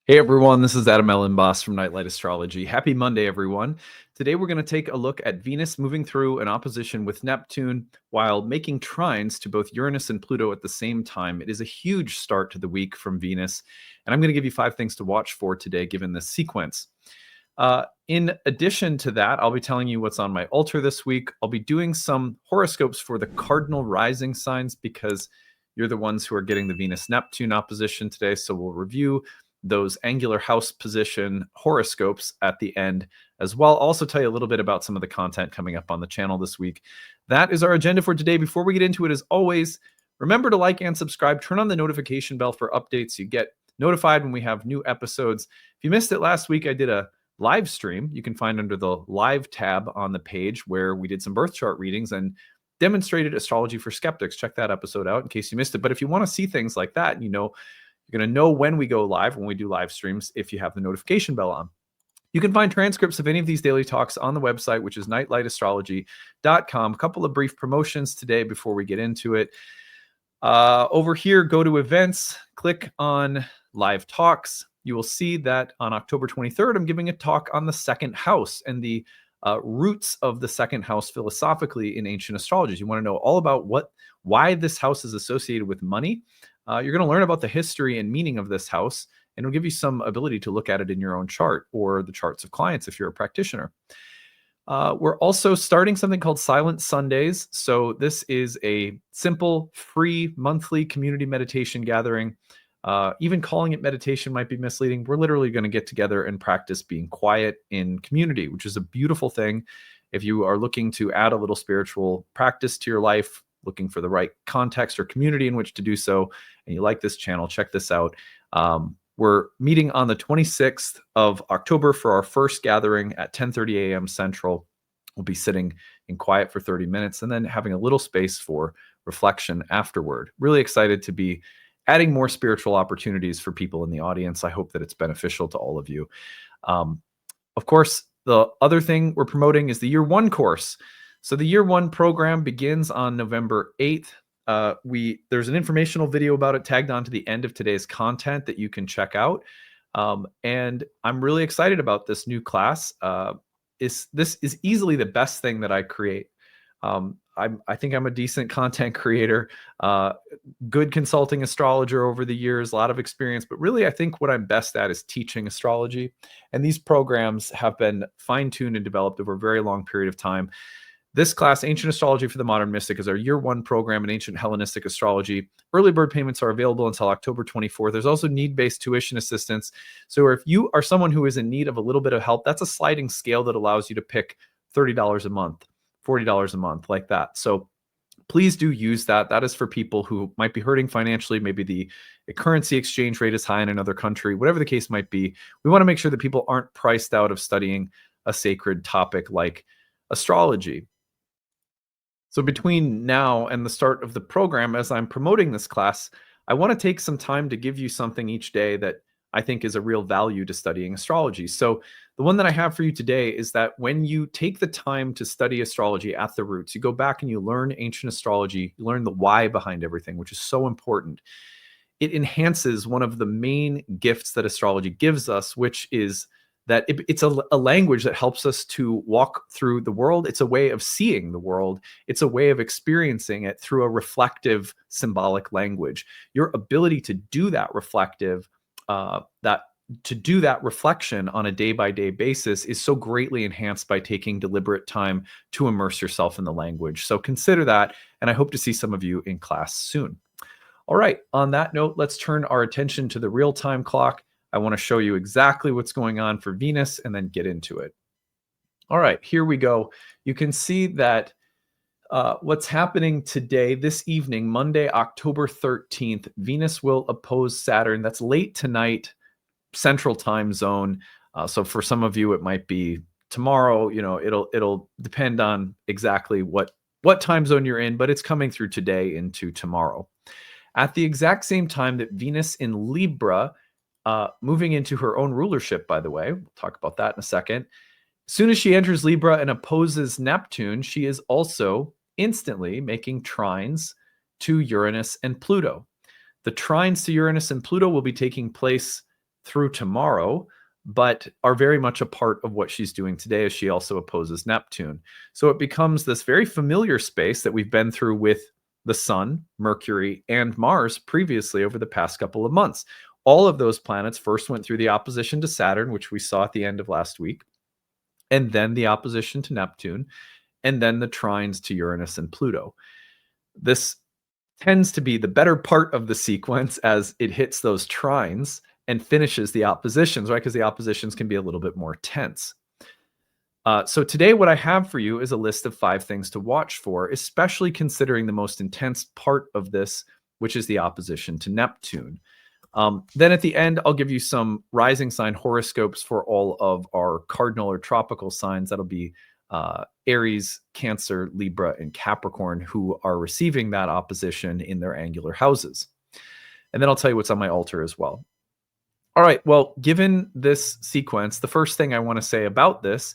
Hey everyone, this is Elenbaas from Nightlight Astrology. Happy Monday, everyone. Today we're going to take a look at Venus moving through an opposition with Neptune while making trines to both Uranus and Pluto at the same time. It is a huge start to the week from Venus, and I'm going to give you 5 things to watch for today given this sequence. In addition to that, I'll be telling you what's on my altar this week. I'll be doing some horoscopes for the cardinal rising signs because you're the ones who are getting the Venus-Neptune opposition today, so we'll review those angular house position horoscopes at the end as well. I'll also tell you a little bit about some of the content coming up on the channel this week. That is our agenda for today. Before we get into it, as always, remember to like and subscribe. Turn on the notification bell for updates. You get notified when we have new episodes. If you missed it last week, I did a live stream you can find under the live tab on the page where we did some birth chart readings and demonstrated astrology for skeptics. Check that episode out in case you missed it. But if you want to see things like that, you're going to know when we go live, when we do live streams, if you have the notification bell on. You can find transcripts of any of these daily talks on the website, which is nightlightastrology.com. A couple of brief promotions today before we get into it. Over here, go to events, click on live talks. You will see that on October 23rd, I'm giving a talk on the second house and the roots of the second house philosophically in ancient astrology. You want to know all about why this house is associated with money. You're going to learn about the history and meaning of this house, and it'll give you some ability to look at it in your own chart or the charts of clients if you're a practitioner. We're also starting something called Silent Sundays. So this is a simple, free, monthly community meditation gathering. Even calling it meditation might be misleading. We're literally going to get together and practice being quiet in community, which is a beautiful thing. If you are looking to add a little spiritual practice to your life, looking for the right context or community in which to do so, and you like this channel, check this out. We're meeting on the 26th of October for our first gathering at 10:30 a.m. Central. We'll be sitting in quiet for 30 minutes and then having a little space for reflection afterward. Really excited to be adding more spiritual opportunities for people in the audience. I hope that it's beneficial to all of you. Of course, the other thing we're promoting is the Year 1 course. So the Year 1 program begins on November 8th. There's an informational video about it tagged onto the end of today's content that you can check out. And I'm really excited about this new class. This is easily the best thing that I create. I think I'm a decent content creator, good consulting astrologer over the years, a lot of experience, but really I think what I'm best at is teaching astrology. And these programs have been fine-tuned and developed over a very long period of time. This class, Ancient Astrology for the Modern Mystic, is our Year 1 program in Ancient Hellenistic Astrology. Early bird payments are available until October 24th. There's also need-based tuition assistance. So if you are someone who is in need of a little bit of help, that's a sliding scale that allows you to pick $30 a month, $40 a month, like that. So please do use that. That is for people who might be hurting financially. Maybe the currency exchange rate is high in another country, whatever the case might be. We want to make sure that people aren't priced out of studying a sacred topic like astrology. So between now and the start of the program, as I'm promoting this class, I want to take some time to give you something each day that I think is a real value to studying astrology. So the one that I have for you today is that when you take the time to study astrology at the roots, you go back and you learn ancient astrology, you learn the why behind everything, which is so important. It enhances one of the main gifts that astrology gives us, which is that it's a language that helps us to walk through the world. It's a way of seeing the world. It's a way of experiencing it through a reflective symbolic language. Your ability to do that reflective, to do that reflection on a day-by-day basis is so greatly enhanced by taking deliberate time to immerse yourself in the language. So consider that, and I hope to see some of you in class soon. All right, on that note, let's turn our attention to the real-time clock. I want to show you exactly what's going on for Venus and then get into it. All right, here we go. You can see that what's happening today, this evening, Monday, October 13th, Venus will oppose Saturn. That's late tonight, Central Time Zone. So for some of you, it might be tomorrow. It'll depend on exactly what time zone you're in, but it's coming through today into tomorrow. At the exact same time that Venus in Libra, moving into her own rulership, by the way, we'll talk about that in a second. As soon as she enters Libra and opposes Neptune, she is also instantly making trines to Uranus and Pluto. The trines to Uranus and Pluto will be taking place through tomorrow, but are very much a part of what she's doing today as she also opposes Neptune. So it becomes this very familiar space that we've been through with the Sun, Mercury, and Mars previously over the past couple of months. All of those planets first went through the opposition to Saturn, which we saw at the end of last week, and then the opposition to Neptune, and then the trines to Uranus and Pluto. This tends to be the better part of the sequence as it hits those trines and finishes the oppositions, right? Because the oppositions can be a little bit more tense. So today, what I have for you is a list of 5 things to watch for, especially considering the most intense part of this, which is the opposition to Neptune. Then at the end, I'll give you some rising sign horoscopes for all of our cardinal or tropical signs. That'll be Aries, Cancer, Libra, and Capricorn, who are receiving that opposition in their angular houses. And then I'll tell you what's on my altar as well. All right, well, given this sequence, the first thing I want to say about this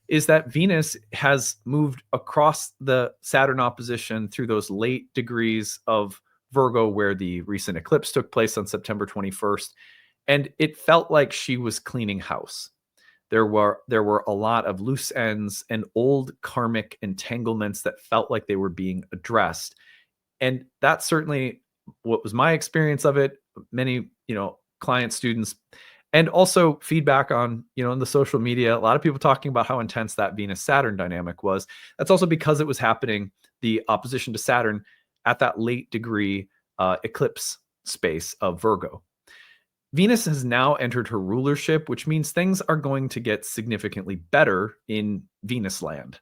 is that Venus has moved across the Saturn opposition through those late degrees of Virgo where the recent eclipse took place on September 21st, and it felt like she was cleaning house. There were a lot of loose ends and old karmic entanglements that felt like they were being addressed. And that's certainly what was my experience of it. Many, client students, and also feedback on, in the social media, a lot of people talking about how intense that Venus Saturn dynamic was. That's also because it was happening, the opposition to Saturn, at that late degree eclipse space of Virgo. Venus has now entered her rulership, which means things are going to get significantly better in Venus land.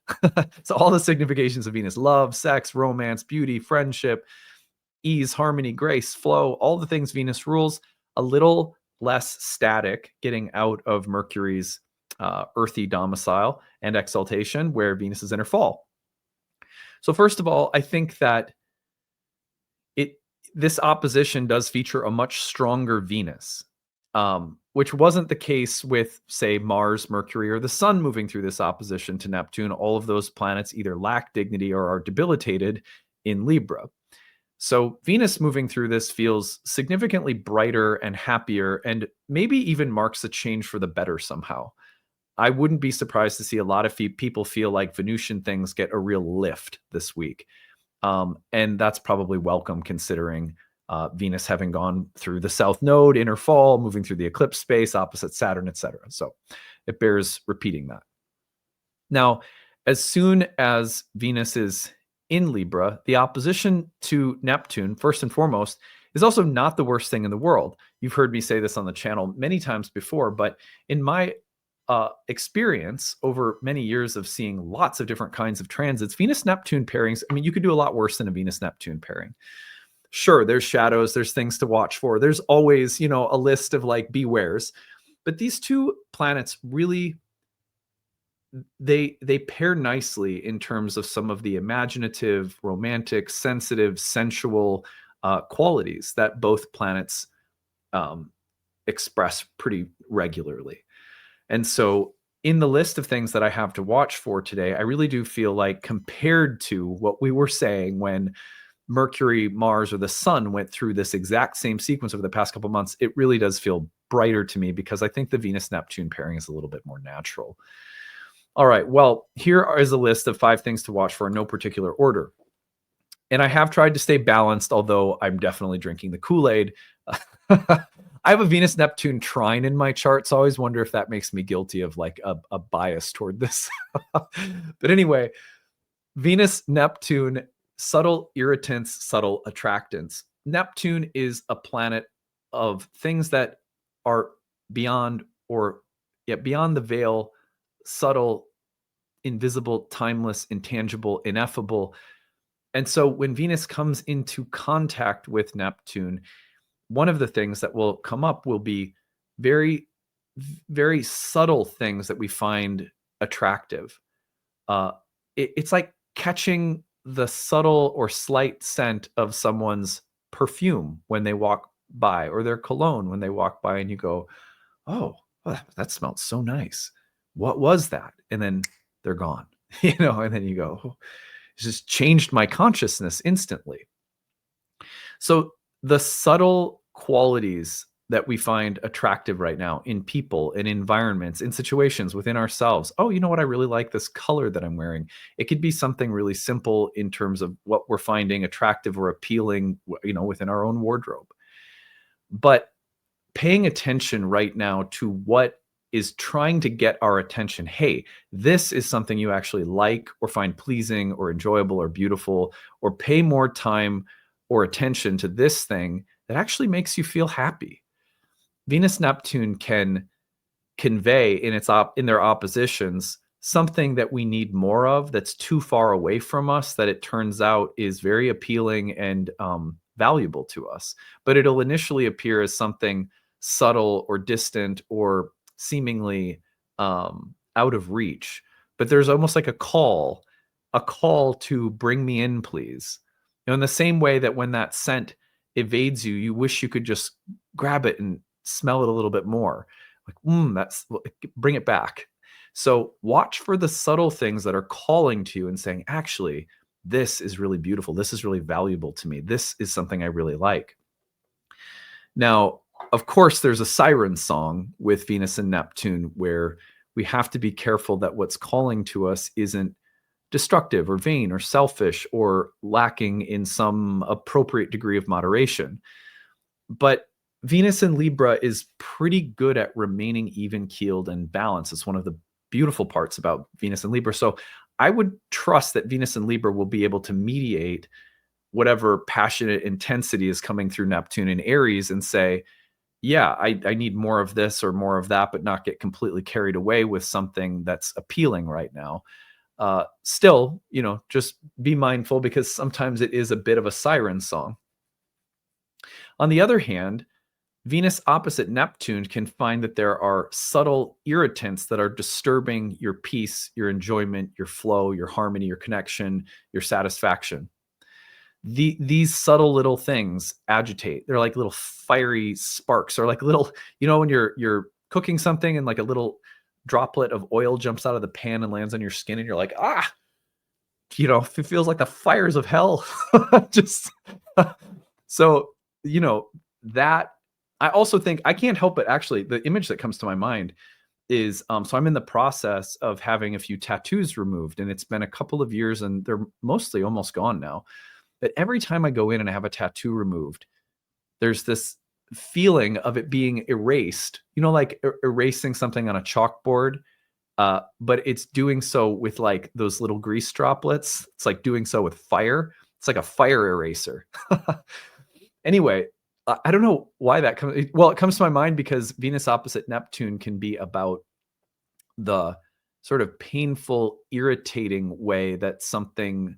So all the significations of Venus: love, sex, romance, beauty, friendship, ease, harmony, grace, flow, all the things Venus rules, a little less static, getting out of Mercury's earthy domicile and exaltation where Venus is in her fall. So first of all, I think that this opposition does feature a much stronger Venus, which wasn't the case with, say, Mars, Mercury, or the Sun moving through this opposition to Neptune. All of those planets either lack dignity or are debilitated in Libra. So Venus moving through this feels significantly brighter and happier, and maybe even marks a change for the better somehow. I wouldn't be surprised to see a lot of people feel like Venusian things get a real lift this week. And that's probably welcome considering Venus having gone through the South Node in her fall, moving through the eclipse space, opposite Saturn, etc. So it bears repeating that. Now, as soon as Venus is in Libra, the opposition to Neptune, first and foremost, is also not the worst thing in the world. You've heard me say this on the channel many times before, but in my experience over many years of seeing lots of different kinds of transits, Venus-Neptune pairings, I mean, you could do a lot worse than a Venus-Neptune pairing. Sure, there's shadows, there's things to watch for. There's always, a list of like bewares. But these two planets really, they pair nicely in terms of some of the imaginative, romantic, sensitive, sensual qualities that both planets express pretty regularly. And so in the list of things that I have to watch for today, I really do feel like, compared to what we were saying when Mercury, Mars, or the Sun went through this exact same sequence over the past couple months, it really does feel brighter to me because I think the Venus-Neptune pairing is a little bit more natural. All right, well, here is a list of 5 things to watch for in no particular order. And I have tried to stay balanced, although I'm definitely drinking the Kool-Aid. I have a Venus-Neptune trine in my chart, so I always wonder if that makes me guilty of like a bias toward this. But anyway, Venus-Neptune, subtle irritants, subtle attractants. Neptune is a planet of things that are beyond the veil, subtle, invisible, timeless, intangible, ineffable. And so when Venus comes into contact with Neptune, one of the things that will come up will be very, very subtle things that we find attractive. It's like catching the subtle or slight scent of someone's perfume when they walk by, or their cologne when they walk by, and you go, oh, that smelled so nice. What was that? And then they're gone, and then you go, oh, it just changed my consciousness instantly. So the subtle qualities that we find attractive right now in people, in environments, in situations within ourselves. Oh, you know what? I really like this color that I'm wearing. It could be something really simple in terms of what we're finding attractive or appealing, within our own wardrobe. But paying attention right now to what is trying to get our attention. Hey, this is something you actually like or find pleasing or enjoyable or beautiful, or pay more time or attention to this thing that actually makes you feel happy. Venus Neptune can convey in their oppositions something that we need more of, that's too far away from us, that it turns out is very appealing and valuable to us. But it'll initially appear as something subtle or distant or seemingly out of reach. But there's almost like a call to bring me in, please. In the same way that when that scent evades you, you wish you could just grab it and smell it a little bit more. Like, bring it back. So watch for the subtle things that are calling to you and saying, actually, this is really beautiful. This is really valuable to me. This is something I really like. Now, of course, there's a siren song with Venus and Neptune where we have to be careful that what's calling to us isn't destructive or vain or selfish or lacking in some appropriate degree of moderation. But Venus in Libra is pretty good at remaining even keeled and balanced. It's one of the beautiful parts about Venus and Libra. So I would trust that Venus and Libra will be able to mediate whatever passionate intensity is coming through Neptune and Aries and say, yeah, I need more of this or more of that, but not get completely carried away with something that's appealing right now. Still, just be mindful, because sometimes it is a bit of a siren song. On the other hand, Venus opposite Neptune can find that there are subtle irritants that are disturbing your peace, your enjoyment, your flow, your harmony, your connection, your satisfaction. These subtle little things agitate. They're like little fiery sparks, or like little, when you're cooking something and like a little droplet of oil jumps out of the pan and lands on your skin and you're like, it feels like the fires of hell. Just so, that I also think, I can't help but actually, the image that comes to my mind is, so I'm in the process of having a few tattoos removed, and it's been a couple of years and they're mostly almost gone now. But every time I go in and I have a tattoo removed, there's this feeling of it being erased, like erasing something on a chalkboard. But it's doing so with like those little grease droplets. It's like doing so with fire. It's like a fire eraser. Anyway, I don't know why that comes. Well, it comes to my mind because Venus opposite Neptune can be about the sort of painful, irritating way that something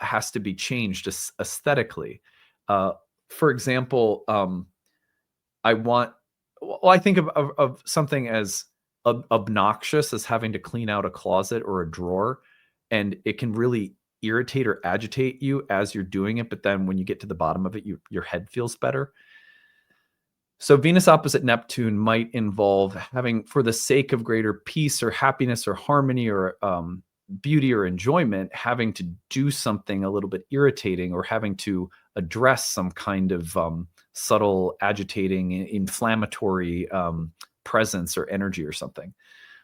has to be changed aesthetically. For example, I think of something as obnoxious as having to clean out a closet or a drawer, and it can really irritate or agitate you as you're doing it. But then when you get to the bottom of it, your head feels better. So Venus opposite Neptune might involve having, for the sake of greater peace or happiness or harmony or beauty or enjoyment, having to do something a little bit irritating, or having to address some kind of subtle, agitating, inflammatory presence or energy or something.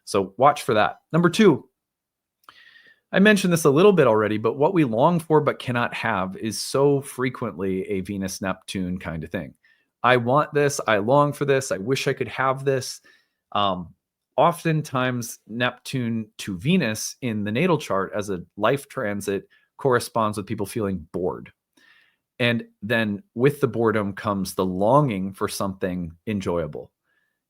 So watch for that. Number 2, I mentioned this a little bit already, but what we long for but cannot have is so frequently a Venus-Neptune kind of thing. I want this. I long for this. I wish I could have this. Oftentimes, Neptune to Venus in the natal chart as a life transit corresponds with people feeling bored. And then with the boredom comes the longing for something enjoyable.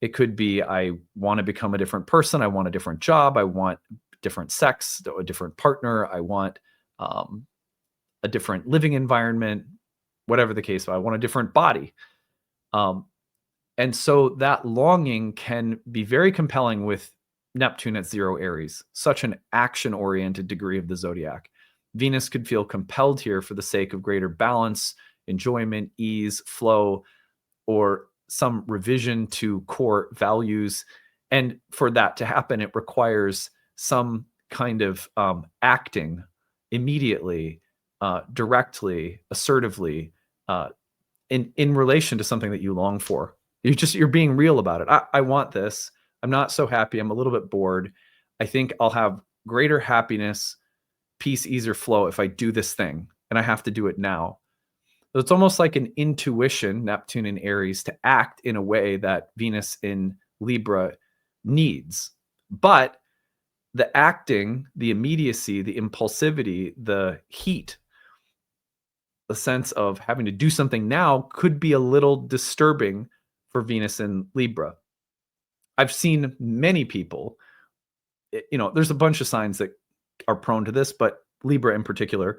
It could be, I want to become a different person. I want a different job. I want different sex, a different partner. I want a different living environment, whatever the case. I want a different body. And so that longing can be very compelling with Neptune at 0 Aries, such an action-oriented degree of the zodiac. Venus could feel compelled here for the sake of greater balance, enjoyment, ease, flow, or some revision to core values. And for that to happen, it requires some kind of acting immediately, directly, assertively, in relation to something that you long for. You're being real about it. I want this. I'm not so happy. I'm a little bit bored. I think I'll have greater happiness, peace, ease, or flow if I do this thing, and I have to do it now. So it's almost like an intuition, Neptune in Aries, to act in a way that Venus in Libra needs. But the acting, the immediacy, the impulsivity, the heat, the sense of having to do something now could be a little disturbing for Venus in Libra. I've seen many people, there's a bunch of signs that are prone to this, but Libra in particular,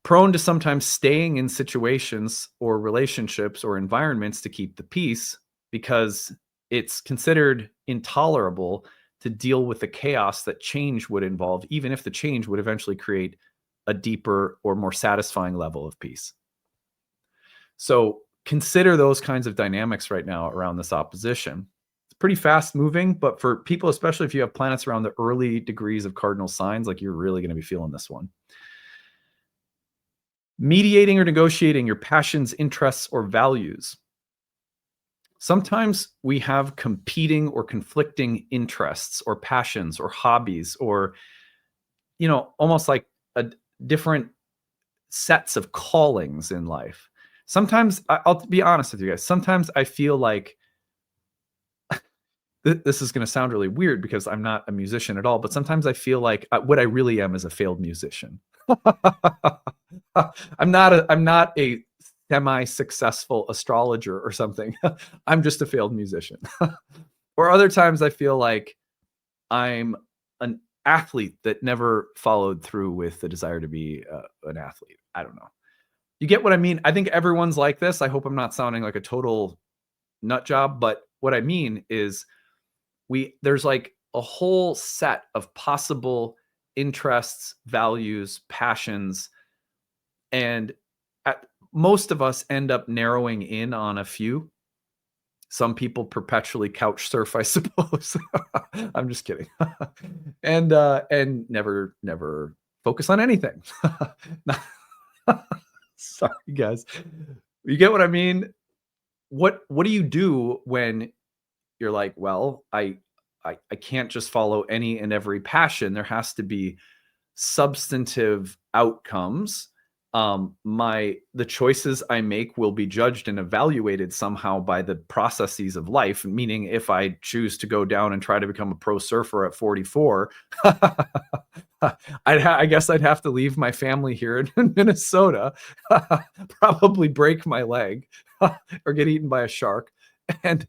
prone to sometimes staying in situations or relationships or environments to keep the peace because it's considered intolerable to deal with the chaos that change would involve, even if the change would eventually create a deeper or more satisfying level of peace. So consider those kinds of dynamics right now around this opposition. It's pretty fast moving, but for people, especially if you have planets around the early degrees of cardinal signs, like you're really going to be feeling this one. Mediating or negotiating your passions, interests, or values. Sometimes we have competing or conflicting interests or passions or hobbies or, almost like a different sets of callings in life. Sometimes, I'll be honest with you guys, sometimes I feel like this is going to sound really weird because I'm not a musician at all, but sometimes I feel like what I really am is a failed musician. I'm not a semi-successful astrologer or something. I'm just a failed musician. Or other times I feel like I'm an athlete that never followed through with the desire to be an athlete. I don't know. You get what I mean? I think everyone's like this. I hope I'm not sounding like a total nut job, but what I mean is there's like a whole set of possible interests, values, passions, and most of us end up narrowing in on a few. Some people perpetually couch surf, I suppose. I'm just kidding. and never focus on anything. Sorry, guys. You get what I mean? What do you do when you're like, well, I can't just follow any and every passion. There has to be substantive outcomes. The choices I make will be judged and evaluated somehow by the processes of life. Meaning, if I choose to go down and try to become a pro surfer at 44, I guess I'd have to leave my family here in Minnesota, probably break my leg or get eaten by a shark. And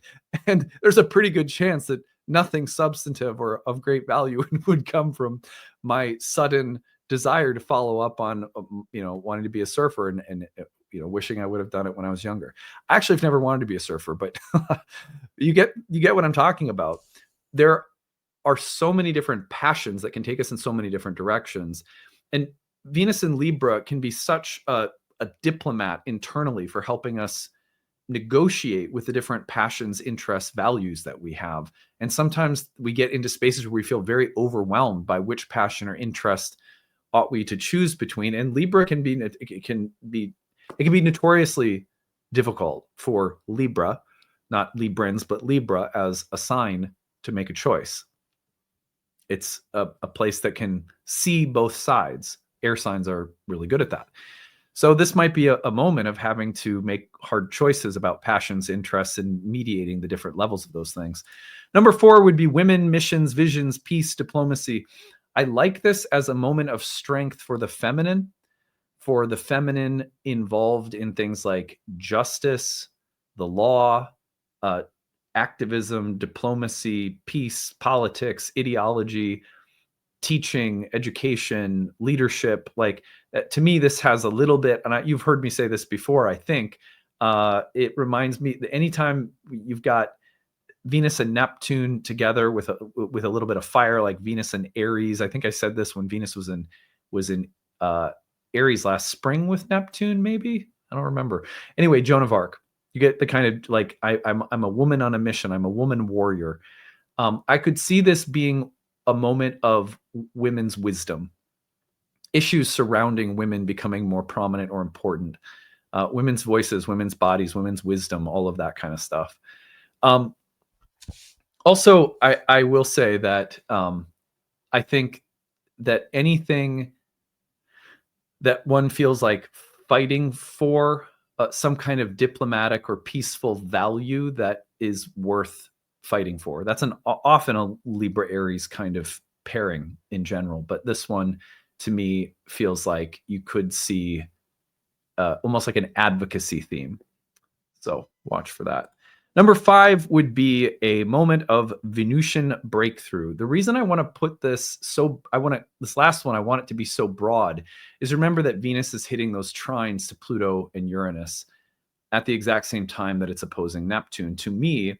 there's a pretty good chance that nothing substantive or of great value would come from my sudden desire to follow up on, wanting to be a surfer and wishing I would have done it when I was younger. I actually have never wanted to be a surfer, but you get what I'm talking about. There are so many different passions that can take us in so many different directions. And Venus in Libra can be such a diplomat internally for helping us negotiate with the different passions, interests, values that we have. And sometimes we get into spaces where we feel very overwhelmed by which passion or interest ought we to choose between. And Libra can be notoriously difficult for Libra, not Librans, but Libra as a sign to make a choice. It's a place that can see both sides. Air signs are really good at that. So this might be a moment of having to make hard choices about passions, interests, and mediating the different levels of those things. Number 4 would be women, missions, visions, peace, diplomacy. I like this as a moment of strength for the feminine involved in things like justice, the law, activism, diplomacy, peace, politics, ideology, teaching, education, leadership. Like, to me, this has a little bit, and you've heard me say this before, I think, it reminds me that anytime you've got Venus and Neptune together with a little bit of fire, like Venus and Aries. I think I said this when Venus was in Aries last spring with Neptune, maybe. I don't remember. Anyway, Joan of Arc. You get the kind of like, I'm a woman on a mission. I'm a woman warrior. I could see this being a moment of women's wisdom, issues surrounding women becoming more prominent or important, women's voices, women's bodies, women's wisdom, all of that kind of stuff. Um, Also, I will say that I think that anything that one feels like fighting for some kind of diplomatic or peaceful value that is worth fighting for. That's often a Libra Aries kind of pairing in general, but this one to me feels like you could see almost like an advocacy theme. So watch for that. Number 5 would be a moment of Venusian breakthrough. The reason I want to put this this last one, I want it to be so broad, is remember that Venus is hitting those trines to Pluto and Uranus at the exact same time that it's opposing Neptune. To me,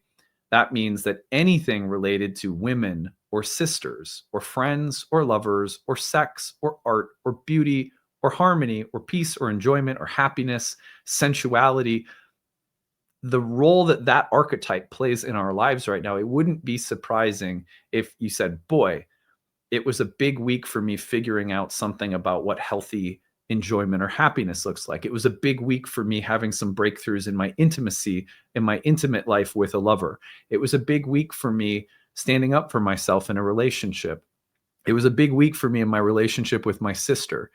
that means that anything related to women or sisters or friends or lovers or sex or art or beauty or harmony or peace or enjoyment or happiness, sensuality, the role that that archetype plays in our lives right now, it wouldn't be surprising if you said, boy, it was a big week for me figuring out something about what healthy enjoyment or happiness looks like. It was a big week for me having some breakthroughs in my intimacy, in my intimate life with a lover. It was a big week for me standing up for myself in a relationship. It was a big week for me in my relationship with my sister.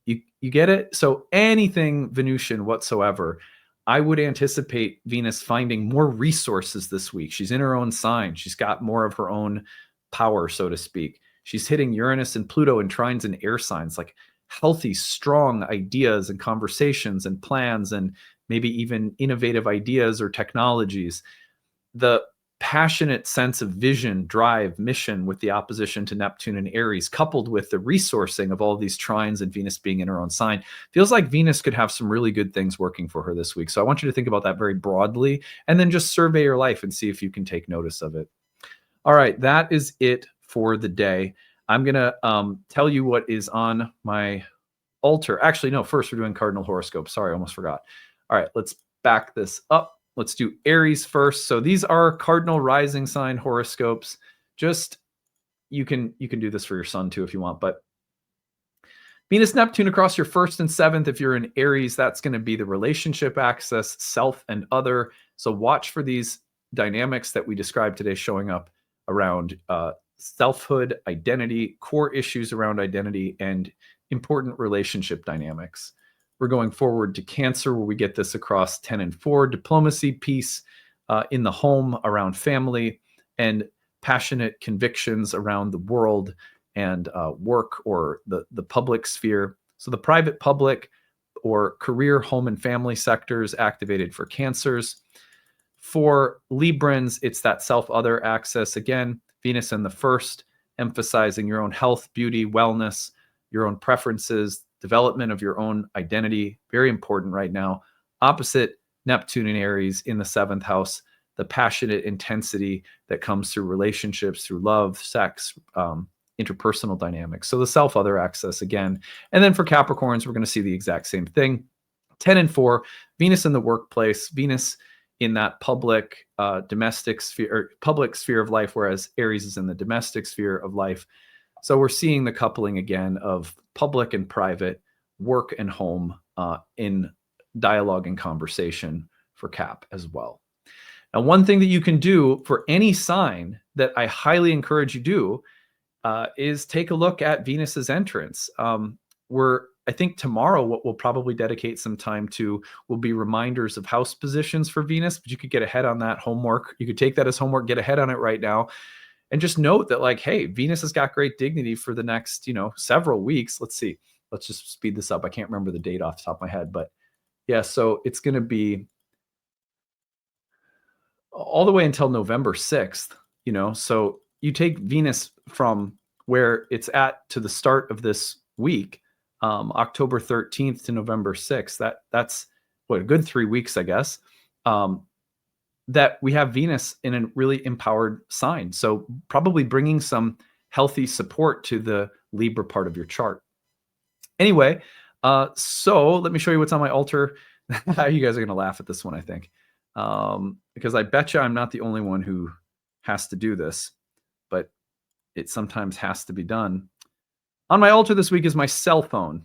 You get it? So anything Venusian whatsoever, I would anticipate Venus finding more resources this week. She's in her own sign. She's got more of her own power, so to speak. She's hitting Uranus and Pluto and trines and air signs, like healthy, strong ideas and conversations and plans and maybe even innovative ideas or technologies. The passionate sense of vision, drive, mission with the opposition to Neptune and Aries, coupled with the resourcing of all of these trines and Venus being in her own sign, feels like Venus could have some really good things working for her this week. So I want you to think about that very broadly and then just survey your life and see if you can take notice of it. All right, that is it for the day. I'm going to tell you what is on my altar. Actually, no, first we're doing cardinal horoscopes. Sorry, I almost forgot. All right, let's back this up. Let's do Aries first. So these are cardinal rising sign horoscopes. Just you can do this for your sun too if you want, but Venus Neptune across your 1st and 7th. If you're in Aries, that's going to be the relationship axis, self and other. So watch for these dynamics that we described today showing up around selfhood, identity, core issues around identity, and important relationship dynamics. We're going forward to Cancer, where we get this across 10 and 4, diplomacy, peace in the home, around family, and passionate convictions around the world and work or the public sphere. So the private, public, or career, home, and family sectors activated for Cancers. For Librans, it's that self-other axis. Again, Venus in the 1st, emphasizing your own health, beauty, wellness, your own preferences, development of your own identity. Very important right now. Opposite Neptune and Aries in the 7th house, the passionate intensity that comes through relationships, through love, sex, interpersonal dynamics. So the self-other axis again. And then for Capricorns, we're going to see the exact same thing. 10 and 4, Venus in the workplace, Venus in that public domestic sphere, or public sphere of life, whereas Aries is in the domestic sphere of life. So we're seeing the coupling again of public and private, work and home in dialogue and conversation for Cap as well. Now, one thing that you can do for any sign that I highly encourage you do is take a look at Venus's entrance. I think tomorrow what we'll probably dedicate some time to will be reminders of house positions for Venus, but you could get ahead on that homework. You could take that as homework, get ahead on it right now. And just note that, like, hey, Venus has got great dignity for the next, several weeks. Let's see. Let's just speed this up. I can't remember the date off the top of my head, but yeah, so it's going to be all the way until November 6th, So you take Venus from where it's at to the start of this week, October 13th to November 6th. That's a good 3 weeks, I guess. That we have Venus in a really empowered sign. So probably bringing some healthy support to the Libra part of your chart. Anyway, so let me show you what's on my altar. You guys are going to laugh at this one, I think, because I bet you I'm not the only one who has to do this, but it sometimes has to be done. On my altar this week is my cell phone.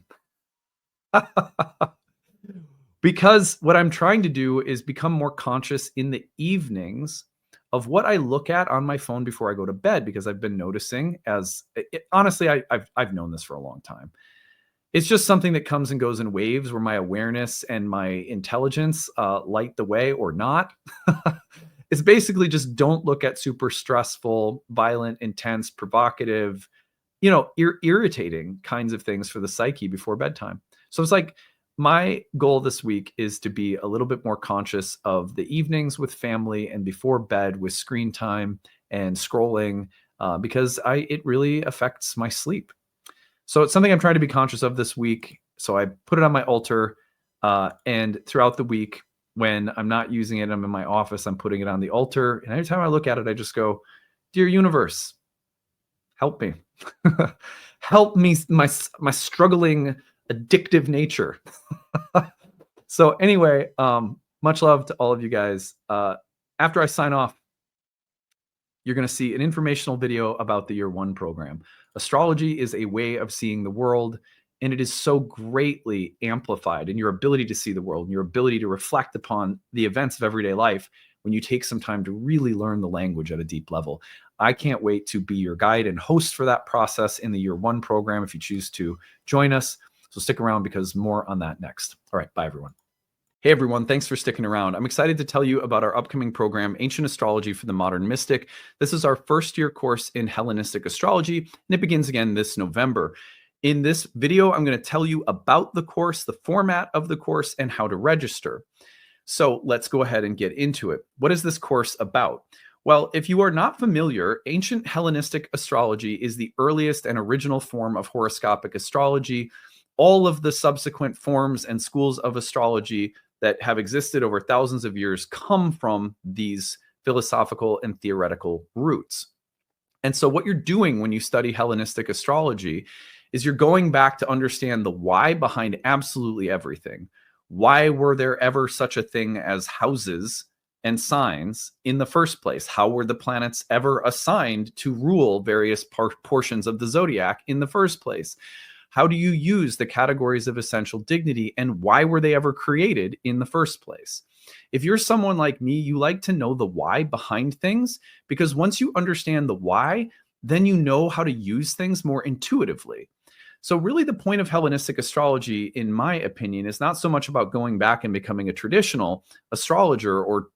Because what I'm trying to do is become more conscious in the evenings of what I look at on my phone before I go to bed, because I've been noticing honestly, I've known this for a long time. It's just something that comes and goes in waves where my awareness and my intelligence light the way or not. It's basically just don't look at super stressful, violent, intense, provocative, irritating kinds of things for the psyche before bedtime. So it's like my goal this week is to be a little bit more conscious of the evenings with family and before bed with screen time and scrolling, because it really affects my sleep. So it's something I'm trying to be conscious of this week. So I put it on my altar, and throughout the week, when I'm not using it, I'm in my office, I'm putting it on the altar. And every time I look at it, I just go, "Dear universe, help me." Help me, my struggling addictive nature. So anyway, much love to all of you guys. After I sign off, you're going to see an informational video about the Year One program. Astrology is a way of seeing the world, and it is so greatly amplified in your ability to see the world and your ability to reflect upon the events of everyday life when you take some time to really learn the language at a deep level. I can't wait to be your guide and host for that process in the Year One program if you choose to join us. So stick around, because more on that next. All right, bye everyone. Hey everyone, thanks for sticking around. I'm excited to tell you about our upcoming program, Ancient Astrology for the Modern Mystic. This is our first year course in Hellenistic astrology, and it begins again this November. In this video, I'm going to tell you about the course, the format of the course, and how to register. So let's go ahead and get into it. What is this course about? Well, if you are not familiar, ancient Hellenistic astrology is the earliest and original form of horoscopic astrology. All of the subsequent forms and schools of astrology that have existed over thousands of years come from these philosophical and theoretical roots. And so what you're doing when you study Hellenistic astrology is you're going back to understand the why behind absolutely everything. Why were there ever such a thing as houses and signs in the first place? How were the planets ever assigned to rule various portions of the zodiac in the first place? How do you use the categories of essential dignity, and why were they ever created in the first place? If you're someone like me, you like to know the why behind things, because once you understand the why, then you know how to use things more intuitively. So really the point of Hellenistic astrology, in my opinion, is not so much about going back and becoming a traditional astrologer or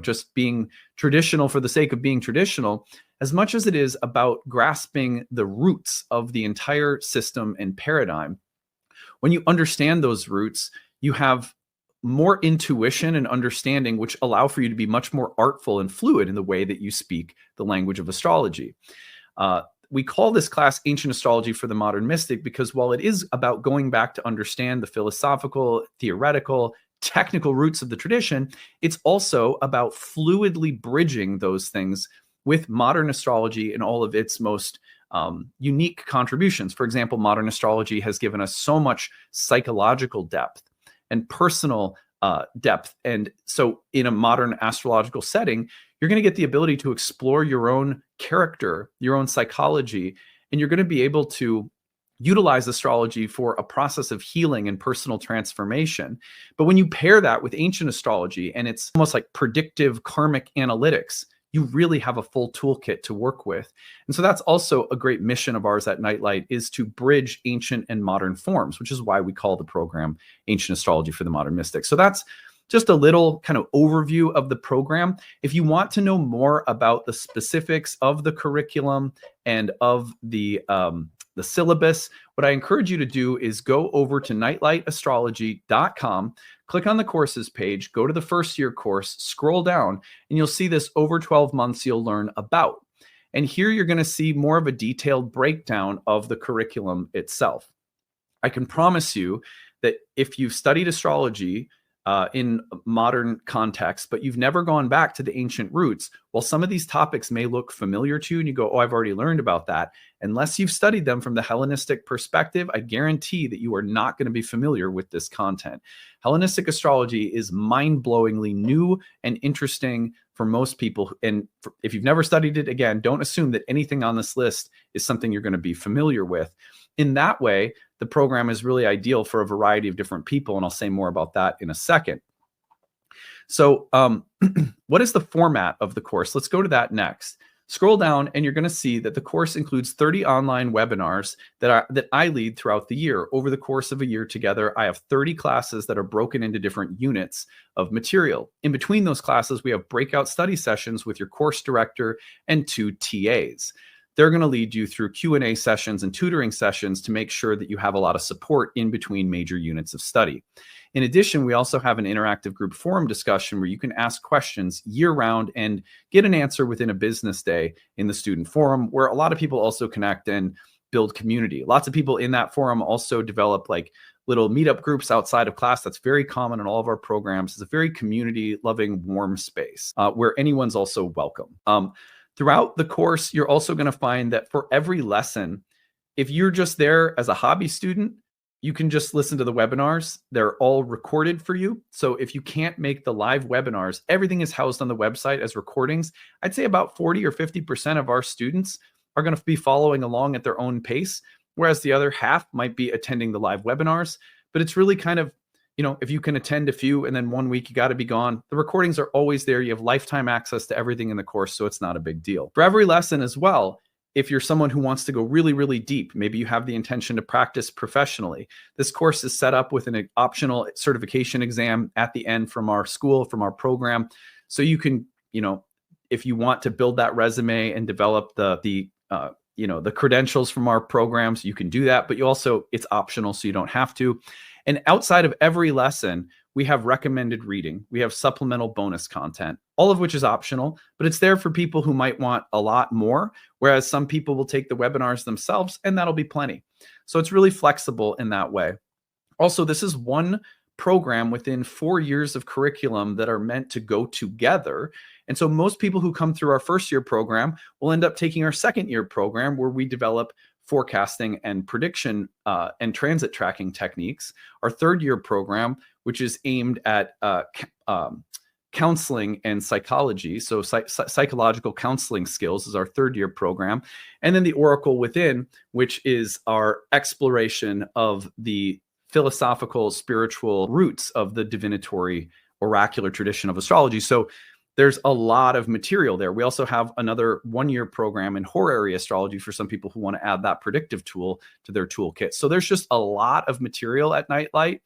just being traditional for the sake of being traditional, as much as it is about grasping the roots of the entire system and paradigm. When you understand those roots, you have more intuition and understanding, which allow for you to be much more artful and fluid in the way that you speak the language of astrology. We call this class Ancient Astrology for the Modern Mystic because while it is about going back to understand the philosophical, theoretical, technical roots of the tradition, it's also about fluidly bridging those things with modern astrology and all of its most unique contributions. For example, modern astrology has given us so much psychological depth and personal depth. And so in a modern astrological setting, you're going to get the ability to explore your own character, your own psychology, and you're going to be able to utilize astrology for a process of healing and personal transformation. But when you pair that with ancient astrology, and it's almost like predictive karmic analytics, you really have a full toolkit to work with. And so that's also a great mission of ours at Nightlight, is to bridge ancient and modern forms, which is why we call the program Ancient Astrology for the Modern Mystic. So that's just a little kind of overview of the program. If you want to know more about the specifics of the curriculum and of the syllabus, what I encourage you to do is go over to nightlightastrology.com, click on the courses page, go to the first year course, scroll down, and you'll see this over 12 months you'll learn about. And here you're going to see more of a detailed breakdown of the curriculum itself. I can promise you that if you've studied astrology in modern context, but you've never gone back to the ancient roots, while some of these topics may look familiar to you and you go, oh, I've already learned about that. Unless you've studied them from the Hellenistic perspective, I guarantee that you are not going to be familiar with this content. Hellenistic astrology is mind-blowingly new and interesting for most people. And if you've never studied it, again, don't assume that anything on this list is something you're going to be familiar with. In that way, the program is really ideal for a variety of different people, and I'll say more about that in a second. So what is the format of the course? Let's go to that next. Scroll down and you're going to see that the course includes 30 online webinars that I lead throughout the year. Over the course of a year together, I have 30 classes that are broken into different units of material. In between those classes, we have breakout study sessions with your course director and 2 TAs. They're going to lead you through Q&A sessions and tutoring sessions to make sure that you have a lot of support in between major units of study. In addition, we also have an interactive group forum discussion where you can ask questions year-round and get an answer within a business day in the student forum, where a lot of people also connect and build community. Lots of people in that forum also develop like little meetup groups outside of class. That's very common in all of our programs. It's a very community-loving, warm space where anyone's also welcome. Throughout the course, you're also going to find that for every lesson, if you're just there as a hobby student, you can just listen to the webinars. They're all recorded for you. So if you can't make the live webinars, everything is housed on the website as recordings. I'd say about 40 or 50% of our students are going to be following along at their own pace, whereas the other half might be attending the live webinars. But it's really kind of, if you can attend a few and then 1 week you got to be gone, the recordings are always there. You have lifetime access to everything in the course, so it's not a big deal. For every lesson as well, if you're someone who wants to go really, really deep, maybe you have the intention to practice professionally, this course is set up with an optional certification exam at the end from our school, from our program. So you can, if you want to build that resume and develop the credentials from our programs, you can do that, but it's optional, so you don't have to. And outside of every lesson, we have recommended reading. We have supplemental bonus content, all of which is optional, but it's there for people who might want a lot more, whereas some people will take the webinars themselves, and that'll be plenty. So it's really flexible in that way. Also, this is one program within 4 years of curriculum that are meant to go together. And so most people who come through our first year program will end up taking our second year program, where we develop forecasting and prediction and transit tracking techniques. Our third year program, which is aimed at counseling and psychology. So psychological counseling skills is our third year program. And then the Oracle Within, which is our exploration of the philosophical, spiritual roots of the divinatory oracular tradition of astrology. So there's a lot of material there. We also have another 1 year program in horary astrology for some people who want to add that predictive tool to their toolkit. So there's just a lot of material at Nightlight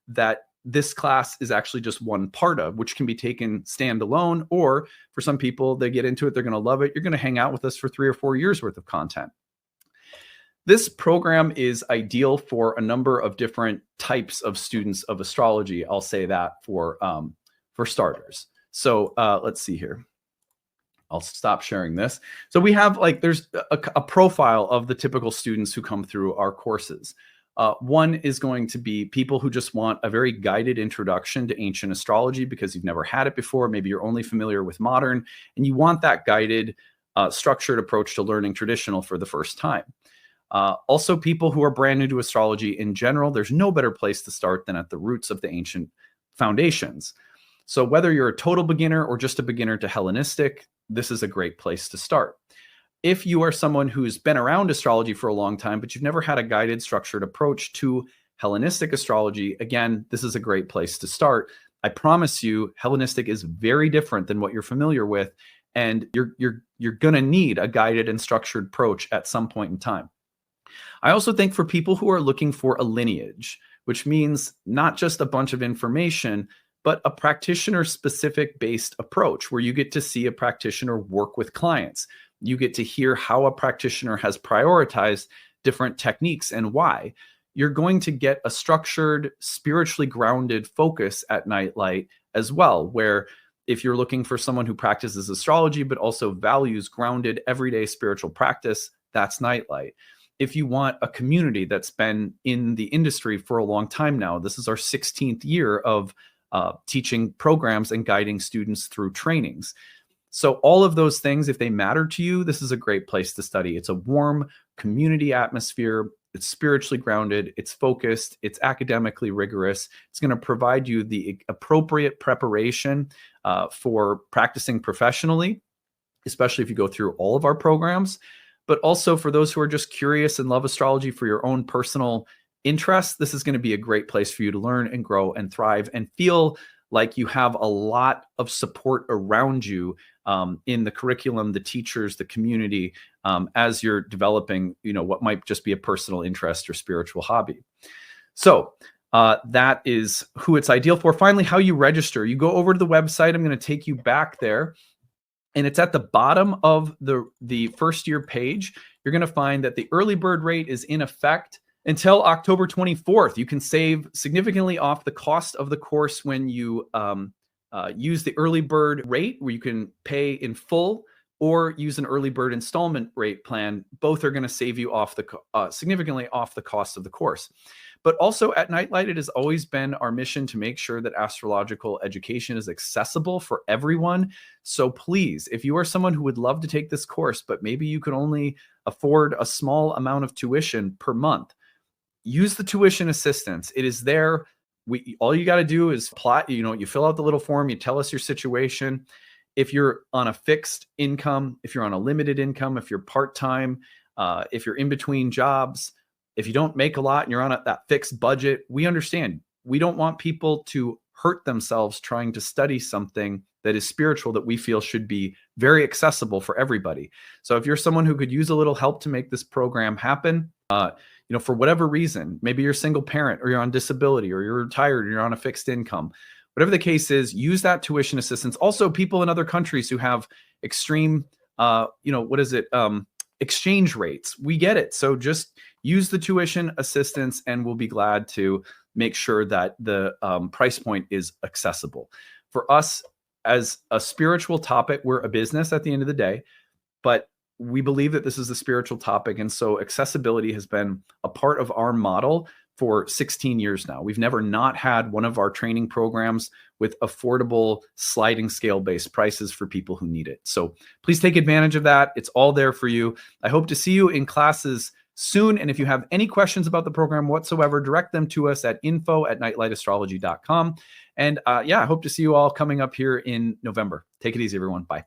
that this class is actually just one part of, which can be taken standalone, or for some people, they get into it, they're going to love it. You're going to hang out with us for 3 or 4 years worth of content. This program is ideal for a number of different types of students of astrology. I'll say that for starters. So let's see here. I'll stop sharing this. So we have there's a profile of the typical students who come through our courses. One is going to be people who just want a very guided introduction to ancient astrology because you've never had it before. Maybe you're only familiar with modern, and you want that guided, structured approach to learning traditional for the first time. Also, people who are brand new to astrology in general, there's no better place to start than at the roots of the ancient foundations. So whether you're a total beginner or just a beginner to Hellenistic, this is a great place to start. If you are someone who's been around astrology for a long time, but you've never had a guided, structured approach to Hellenistic astrology, again, this is a great place to start. I promise you, Hellenistic is very different than what you're familiar with, and you're going to need a guided and structured approach at some point in time. I also think for people who are looking for a lineage, which means not just a bunch of information, but a practitioner-specific based approach where you get to see a practitioner work with clients. You get to hear how a practitioner has prioritized different techniques and why. You're going to get a structured, spiritually grounded focus at Nightlight as well, where if you're looking for someone who practices astrology but also values grounded, everyday spiritual practice, that's Nightlight. If you want a community that's been in the industry for a long time now, this is our 16th year of teaching programs and guiding students through trainings. So all of those things, if they matter to you, this is a great place to study. It's a warm community atmosphere. It's spiritually grounded. It's focused. It's academically rigorous. It's going to provide you the appropriate preparation for practicing professionally, especially if you go through all of our programs. But also for those who are just curious and love astrology for your own personal interests, this is going to be a great place for you to learn and grow and thrive and feel like you have a lot of support around you in the curriculum, the teachers, the community, as you're developing, what might just be a personal interest or spiritual hobby. So that is who it's ideal for. Finally, how you register. You go over to the website. I'm going to take you back there. And it's at the bottom of the first year page. You're going to find that the early bird rate is in effect until October 24th. You can save significantly off the cost of the course when you use the early bird rate, where you can pay in full, or use an early bird installment rate plan. Both are going to save you off significantly off the cost of the course. But also at Nightlight, it has always been our mission to make sure that astrological education is accessible for everyone. So please, if you are someone who would love to take this course, but maybe you could only afford a small amount of tuition per month, use the tuition assistance. It is there. All you got to do is apply. You fill out the little form, you tell us your situation. If you're on a fixed income, if you're on a limited income, if you're part-time, if you're in between jobs, if you don't make a lot and you're on that fixed budget, we understand. We don't want people to hurt themselves trying to study something that is spiritual that we feel should be very accessible for everybody. So if you're someone who could use a little help to make this program happen, for whatever reason, maybe you're a single parent, or you're on disability, or you're retired, or you're on a fixed income, whatever the case is, use that tuition assistance. Also, people in other countries who have extreme, exchange rates. We get it. So just use the tuition assistance, and we'll be glad to make sure that the price point is accessible. For us, as a spiritual topic, we're a business at the end of the day, but we believe that this is a spiritual topic. And so accessibility has been a part of our model for 16 years now. We've never not had one of our training programs with affordable sliding scale-based prices for people who need it. So please take advantage of that. It's all there for you. I hope to see you in classes soon. And if you have any questions about the program whatsoever, direct them to us at info@nightlightastrology.com. And I hope to see you all coming up here in November. Take it easy, everyone. Bye.